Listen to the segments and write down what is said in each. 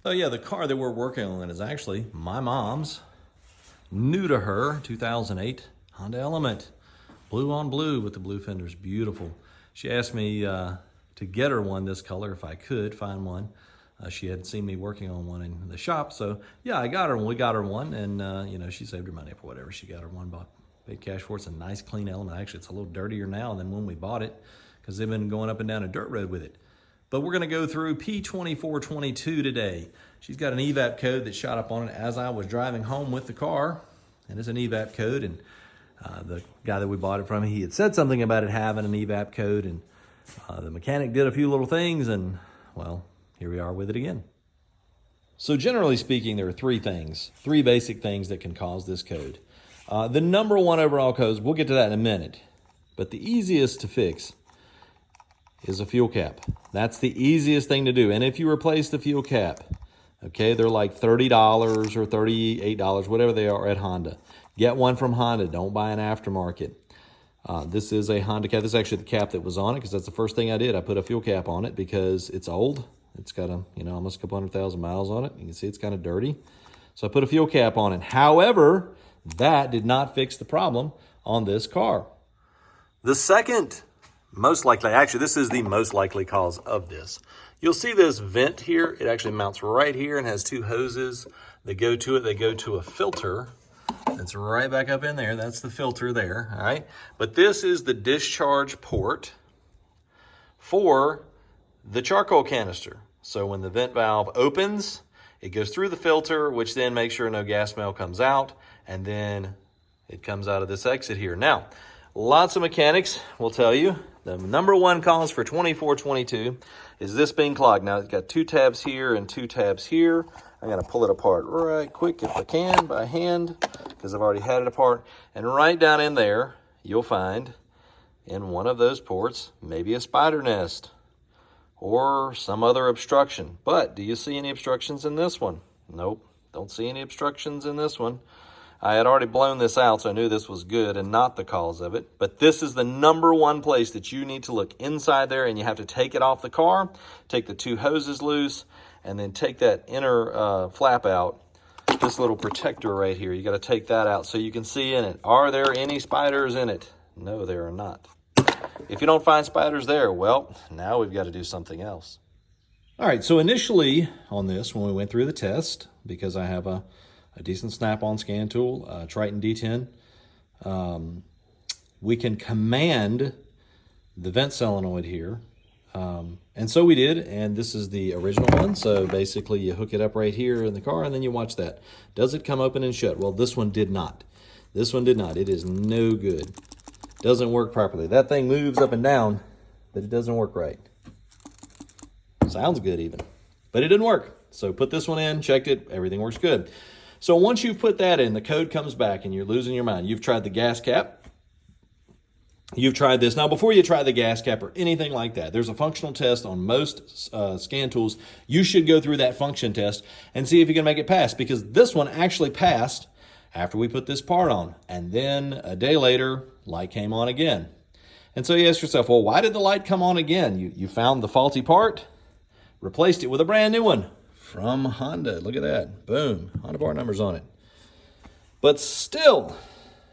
Oh yeah, the car that we're working on is actually my mom's, new to her, 2008 Honda Element. Blue on blue with the blue fenders, beautiful. She asked me to get her one this color if I could find one. She had seen me working on one in the shop, so yeah, I got her one. We got her one, and you know, she saved her money for whatever. She got her one, paid cash for it. It's a nice, clean Element. Actually, it's a little dirtier now than when we bought it because they've been going up and down a dirt road with it. But we're gonna go through P2422 today. She's got an EVAP code that shot up on it as I was driving home with the car, and it's an EVAP code, and the guy that we bought it from, he had said something about it having an EVAP code, and the mechanic did a few little things, and well, here we are with it again. So generally speaking, there are three basic things that can cause this code. The number one overall cause, we'll get to that in a minute, but the easiest to fix is a fuel cap. That's the easiest thing to do. And if you replace the fuel cap, okay, they're like $30 or $38, whatever they are at Honda. Get one from Honda, don't buy an aftermarket. This is a Honda cap. This is actually the cap that was on it because that's the first thing I did. I put a fuel cap on it because it's old. It's got almost a couple 100,000 miles on it. You can see it's kind of dirty. So I put a fuel cap on it. However, that did not fix the problem on this car. The second most likely, actually this is the most likely cause of this. You'll see this vent here. It actually mounts right here and has two hoses that go to it. They go to a filter that's right back up in there. That's the filter there, all right? But this is the discharge port for the charcoal canister. So when the vent valve opens, it goes through the filter, which then makes sure no gas smell comes out, and then it comes out of this exit here. Now, lots of mechanics will tell you the number one cause for 2422 is this being clogged. Now, it's got two tabs here and two tabs here. I'm going to pull it apart right quick if I can by hand because I've already had it apart. And right down in there, you'll find in one of those ports maybe a spider nest or some other obstruction. But do you see any obstructions in this one? Nope, don't see any obstructions in this one. I had already blown this out, so I knew this was good and not the cause of it. But this is the number one place that you need to look inside there, and you have to take it off the car, take the two hoses loose, and then take that inner flap out, this little protector right here. You got to take that out so you can see in it. Are there any spiders in it? No, there are not. If you don't find spiders there, well, now we've got to do something else. All right, so initially on this, when we went through the test, because I have a decent snap-on scan tool, Triton D10, we can command the vent solenoid here. And so we did, and this is the original one. So basically you hook it up right here in the car and then you watch that. Does it come open and shut? Well, this one did not. This one did not. It is no good. Doesn't work properly. That thing moves up and down, but it doesn't work right. Sounds good even, but it didn't work. So put this one in, checked it, everything works good. So once you've put that in, the code comes back and you're losing your mind. You've tried the gas cap. You've tried this. Now, before you try the gas cap or anything like that, there's a functional test on most scan tools. You should go through that function test and see if you can make it pass, because this one actually passed after we put this part on. And then a day later, light came on again. And so you ask yourself, well, why did the light come on again? You found the faulty part, replaced it with a brand new one from Honda. Look at that. Boom. Honda part numbers on it. But still,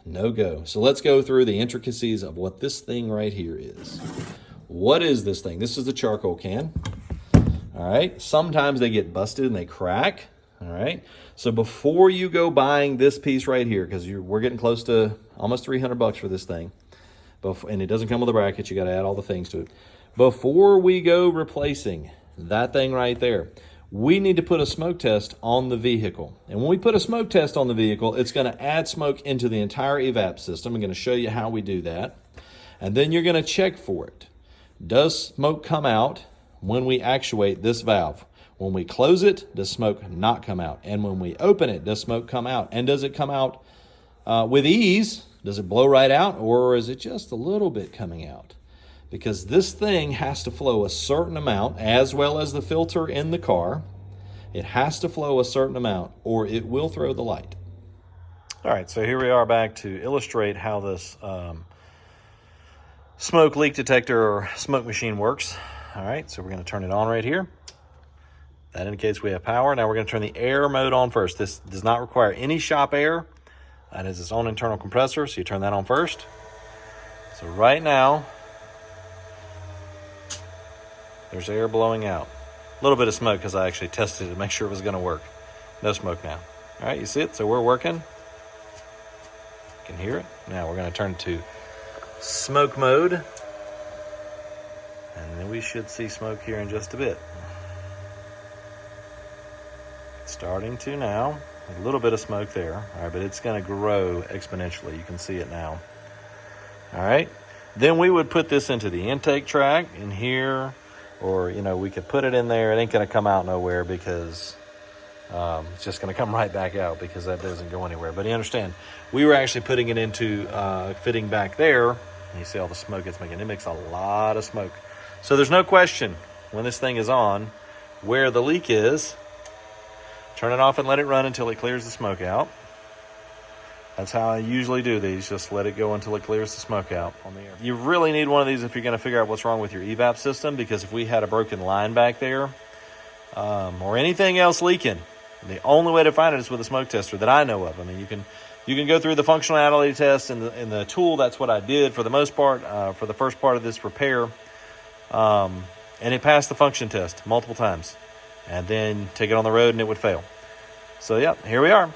no go. So let's go through the intricacies of what this thing right here is. What is this thing? This is the charcoal can. All right. Sometimes they get busted and they crack. All right. So before you go buying this piece right here, because we're getting close to almost $300 for this thing, and it doesn't come with a bracket, you got to add all the things to it. Before we go replacing that thing right there, we need to put a smoke test on the vehicle. And when we put a smoke test on the vehicle, it's going to add smoke into the entire EVAP system. I'm going to show you how we do that. And then you're going to check for it. Does smoke come out when we actuate this valve? When we close it, does smoke not come out? And when we open it, does smoke come out? And does it come out with ease? Does it blow right out, or is it just a little bit coming out? Because this thing has to flow a certain amount, as well as the filter in the car. It has to flow a certain amount, or it will throw the light. All right, so here we are back to illustrate how this smoke leak detector or smoke machine works. All right, so we're going to turn it on right here. That indicates we have power. Now we're going to turn the air mode on first. This does not require any shop air. That is its own internal compressor, so you turn that on first. So right now, there's air blowing out. A little bit of smoke because I actually tested it to make sure it was going to work. No smoke now. All right, you see it? So we're working. You can hear it. Now we're going to turn to smoke mode. And then we should see smoke here in just a bit. Starting to now. A little bit of smoke there. All right, but it's going to grow exponentially. You can see it now. All right. Then we would put this into the intake track in here, or, you know, we could put it in there. It ain't going to come out nowhere because it's just going to come right back out because that doesn't go anywhere. But you understand, we were actually putting it into fitting back there. And you see all the smoke it's making. It makes a lot of smoke. So there's no question when this thing is on where the leak is. Turn it off and let it run until it clears the smoke out. That's how I usually do these. Just let it go until it clears the smoke out on the air. You really need one of these if you're going to figure out what's wrong with your EVAP system, because if we had a broken line back there or anything else leaking, the only way to find it is with a smoke tester that I know of. I mean, you can go through the functionality test in the tool. That's what I did for the most part for the first part of this repair. And it passed the function test multiple times. And then take it on the road and it would fail. So yeah, here we are.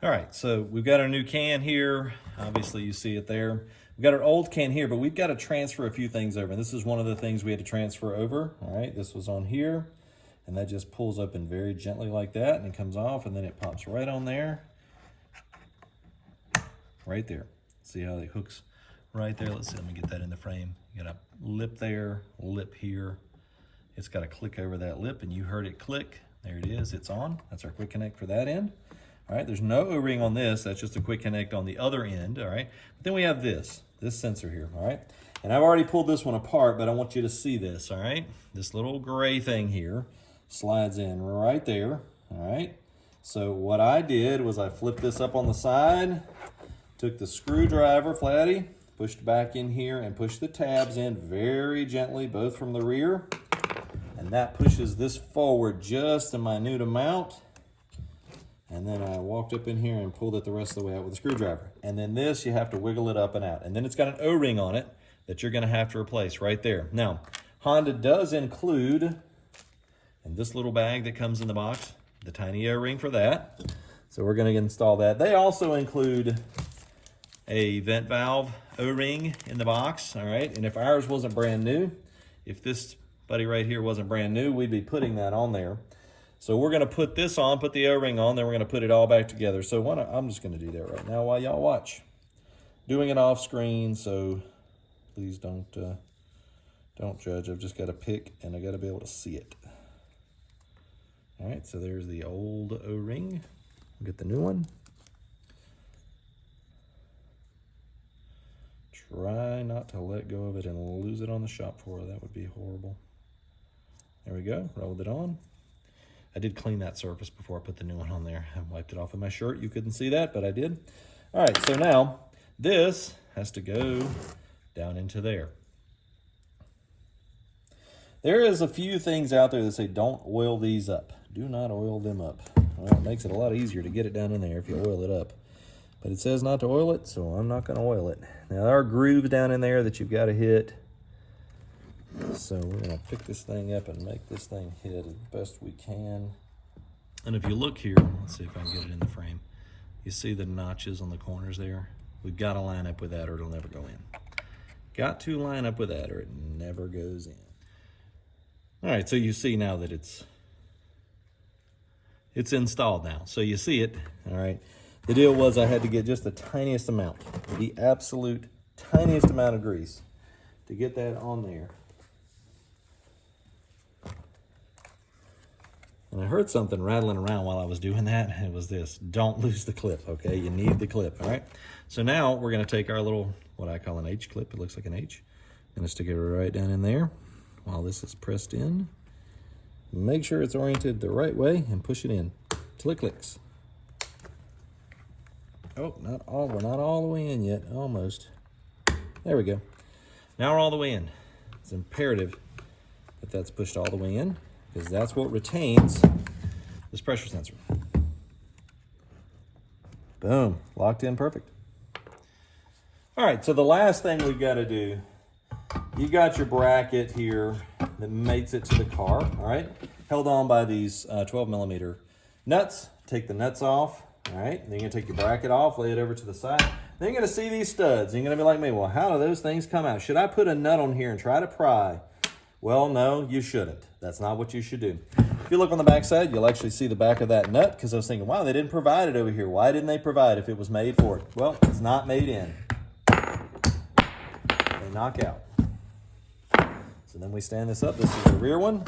All right, so we've got our new can here. Obviously you see it there. We've got our old can here, but we've got to transfer a few things over. This is one of the things we had to transfer over. All right, this was on here. And that just pulls open very gently like that, and it comes off, and then it pops right on there. Right there. See how it hooks right there? Let's see, let me get that in the frame. You got a lip there, lip here. It's got to click over that lip, and you heard it click. There it is, it's on. That's our quick connect for that end. All right, there's no O-ring on this. That's just a quick connect on the other end, all right? But then we have this sensor here, all right? And I've already pulled this one apart, but I want you to see this, all right? This little gray thing here slides in right there, all right? So what I did was I flipped this up on the side, took the screwdriver, flatty, pushed back in here and pushed the tabs in very gently, both from the rear. And that pushes this forward just a minute amount. And then I walked up in here and pulled it the rest of the way out with a screwdriver. And then this, you have to wiggle it up and out. And then it's got an O-ring on it that you're gonna have to replace right there. Now, Honda does include, in this little bag that comes in the box, the tiny O-ring for that. So we're gonna install that. They also include a vent valve O-ring in the box, all right? And if ours wasn't brand new, if this buddy right here wasn't brand new, we'd be putting that on there. So we're gonna put this on, put the O-ring on, then we're gonna put it all back together. So I'm just gonna do that right now while y'all watch. Doing it off screen, so please don't judge. I've just gotta pick and I gotta be able to see it. All right, so there's the old O-ring. Get the new one. Try not to let go of it and lose it on the shop floor. That would be horrible. There we go, rolled it on. I did clean that surface before I put the new one on there. I wiped it off with my shirt. You couldn't see that, but I did. All right, so now this has to go down into there. There is a few things out there that say don't oil these up. Do not oil them up. Well, it makes it a lot easier to get it down in there if you oil it up. But it says not to oil it, so I'm not gonna oil it. Now there are grooves down in there that you've gotta hit. So we're gonna pick this thing up and make this thing hit as best we can. And if you look here, let's see if I can get it in the frame. You see the notches on the corners there? We've gotta line up with that or it'll never go in. Got to line up with that or it never goes in. All right, so you see now that it's installed now. So you see it, all right? The deal was I had to get just the tiniest amount, the absolute tiniest amount of grease to get that on there. And I heard something rattling around while I was doing that, and it was this: don't lose the clip, okay? You need the clip, all right? So now we're gonna take our little, what I call an H clip, it looks like an H. Gonna stick it right down in there while this is pressed in. Make sure it's oriented the right way and push it in till it clicks. Oh, we're not all the way in yet, almost. There we go. Now we're all the way in. It's imperative that that's pushed all the way in because that's what retains this pressure sensor. Boom, locked in perfect. All right, so the last thing we've got to do, you got your bracket here that mates it to the car, all right? Held on by these 12 millimeter nuts. Take the nuts off, all right? Then you're gonna take your bracket off, lay it over to the side. Then you're gonna see these studs. You're gonna be like me, well, how do those things come out? Should I put a nut on here and try to pry? Well, no, you shouldn't. That's not what you should do. If you look on the back side, you'll actually see the back of that nut because I was thinking, wow, they didn't provide it over here. Why didn't they provide if it was made for it? Well, it's not made in. They knock out. So then we stand this up. This is the rear one.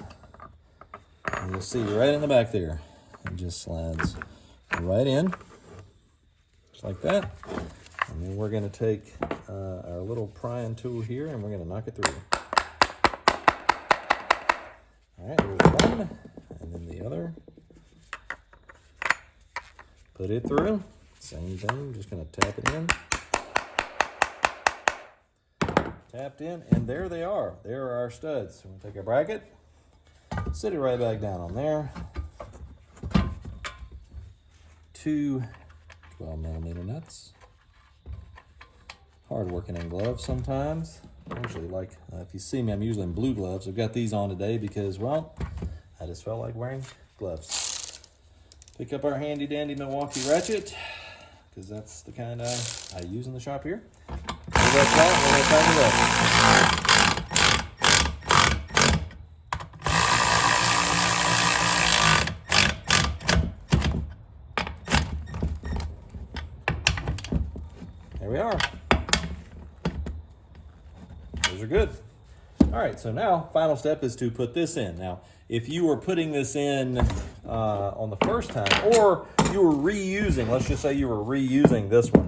And you'll see right in the back there. It just slides right in, just like that. And then we're going to take our little prying tool here and we're going to knock it through. All right, there's one, and then the other. Put it through. Same thing, just going to tap it in. Tapped in, and there they are. There are our studs. So we'll take our bracket, sit it right back down on there. Two 12 millimeter nuts. Hard working in gloves sometimes. I usually like, if you see me, I'm usually in blue gloves. I've got these on today because, well, I just felt like wearing gloves. Pick up our handy dandy Milwaukee ratchet, because that's the kind I use in the shop here. We're going to tighten it up. There we are. Those are good. All right, so now final step is to put this in. Now, if you were putting this in on the first time, or you were reusing, let's just say you were reusing this one.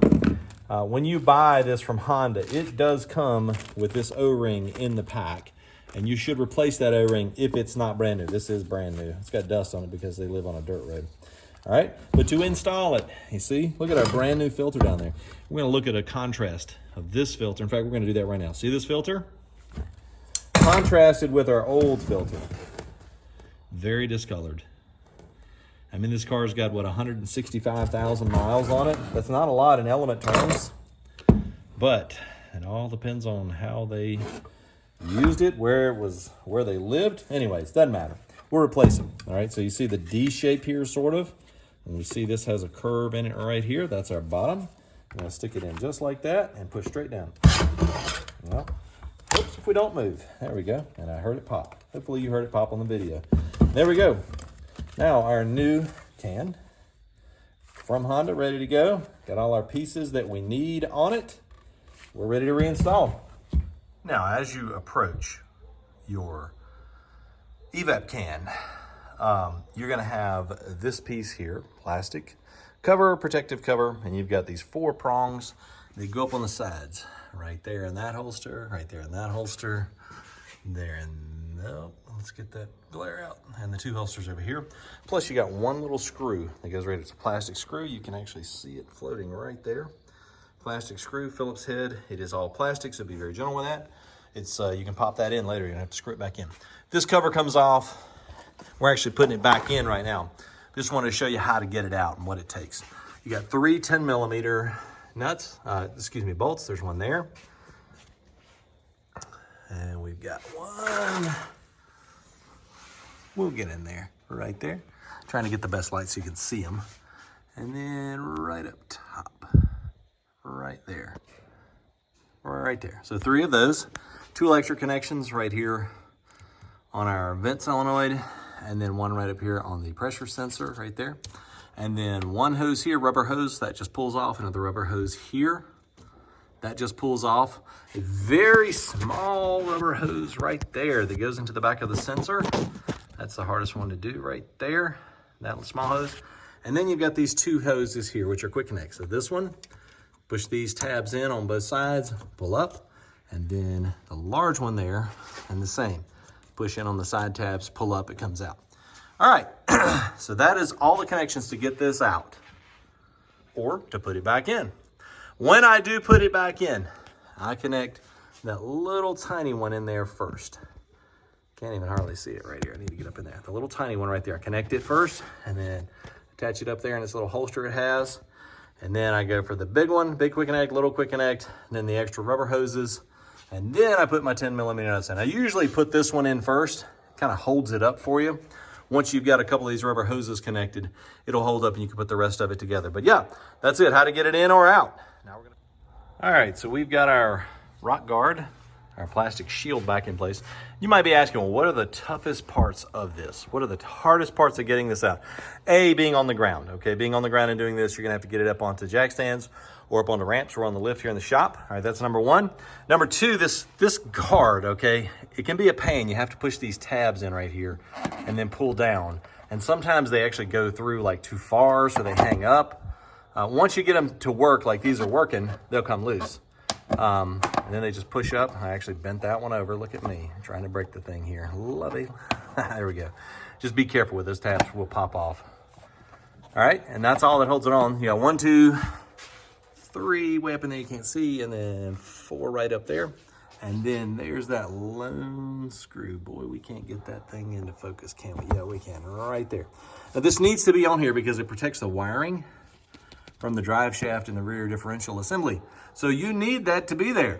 When you buy this from Honda, it does come with this O-ring in the pack, and you should replace that O-ring if it's not brand new. This is brand new. It's got dust on it because they live on a dirt road. All right, but to install it, you see, look at our brand new filter down there. We're gonna look at a contrast of this filter. In fact, we're gonna do that right now. See this filter? Contrasted with our old filter. Very discolored. I mean, this car's got, what, 165,000 miles on it? That's not a lot in Element terms, but it all depends on how they used it, where they lived. Anyways, doesn't matter. We're replacing, all right? So you see the D shape here, sort of. And we see this has a curve in it right here. That's our bottom. I'm gonna stick it in just like that and push straight down. Well, oops, if we don't move. There we go, and I heard it pop. Hopefully you heard it pop on the video. There we go. Now our new can from Honda, ready to go. Got all our pieces that we need on it. We're ready to reinstall. Now, as you approach your EVAP can, you're gonna have this piece here, plastic cover, protective cover, and you've got these 4 prongs. They go up on the sides, right there in that holster, right there in that holster, there and no, let's get that glare out, and the 2 holsters over here. Plus you got one little screw that goes right, it's a plastic screw. You can actually see it floating right there. Plastic screw, Phillips head. It is all plastic, so be very gentle with that. It's you can pop that in later. You're gonna have to screw it back in. This cover comes off. We're actually putting it back in right now. Just wanted to show you how to get it out and what it takes. You got 3 10 millimeter nuts, bolts. There's one there. And we've got one. We'll get in there, right there. Trying to get the best light so you can see them. And then right up top, right there, right there. So 3 of those, 2 electric connections right here on our vent solenoid, and then one right up here on the pressure sensor right there. And then one hose here, rubber hose, that just pulls off. Another rubber hose here, that just pulls off. A very small rubber hose right there that goes into the back of the sensor. That's the hardest one to do right there, that small hose. And then you've got these 2 hoses here, which are quick connects. So this one, push these tabs in on both sides, pull up, and then the large one there, and the same. Push in on the side tabs, pull up, it comes out. All right, so that is all the connections to get this out or to put it back in. When I do put it back in, I connect that little tiny one in there first. Can't even hardly see it right here. I need to get up in there. The little tiny one right there. I connect it first and then attach it up there in this little holster it has. And then I go for the big one, big quick connect, little quick connect, and then the extra rubber hoses. And then I put my 10mm nuts in. I usually put this one in first. Kind of holds it up for you. Once you've got a couple of these rubber hoses connected, it'll hold up and you can put the rest of it together. But yeah, that's it. How to get it in or out. Now we're gonna... All right, so we've got our rock guard, our plastic shield back in place. You might be asking, well, what are the toughest parts of this? What are the hardest parts of getting this out? A, being on the ground, okay? Being on the ground and doing this, you're gonna have to get it up onto jack stands or up on the ramps or on the lift here in the shop. All right, that's number one. Number two, this guard, okay? It can be a pain. You have to push these tabs in right here and then pull down. And sometimes they actually go through like too far, so they hang up. Once you get them to work like these are working, they'll come loose. And then they just push up. I actually bent that one over. Look at me trying to break the thing here. Lovely. There we go. Just be careful with those tabs, will pop off. All right, and that's all that holds it on. You got 1, 2, 3 way up in there you can't see, and then 4 right up there. And then there's that lone screw. Boy, we can't get that thing into focus, can we? Yeah, we can, right there. Now this needs to be on here because it protects the wiring from the drive shaft and the rear differential assembly. So you need that to be there.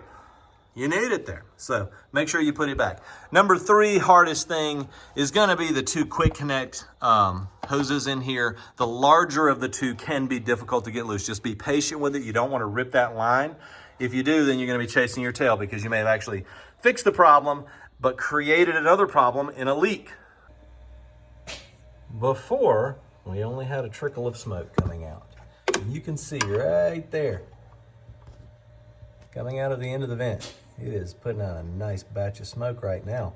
You need it there. So make sure you put it back. Number 3 hardest thing is gonna be the 2 quick connect hoses in here. The larger of the 2 can be difficult to get loose. Just be patient with it. You don't wanna rip that line. If you do, then you're gonna be chasing your tail because you may have actually fixed the problem, but created another problem in a leak. Before, we only had a trickle of smoke coming out. And you can see right there, coming out of the end of the vent. It is putting out a nice batch of smoke right now.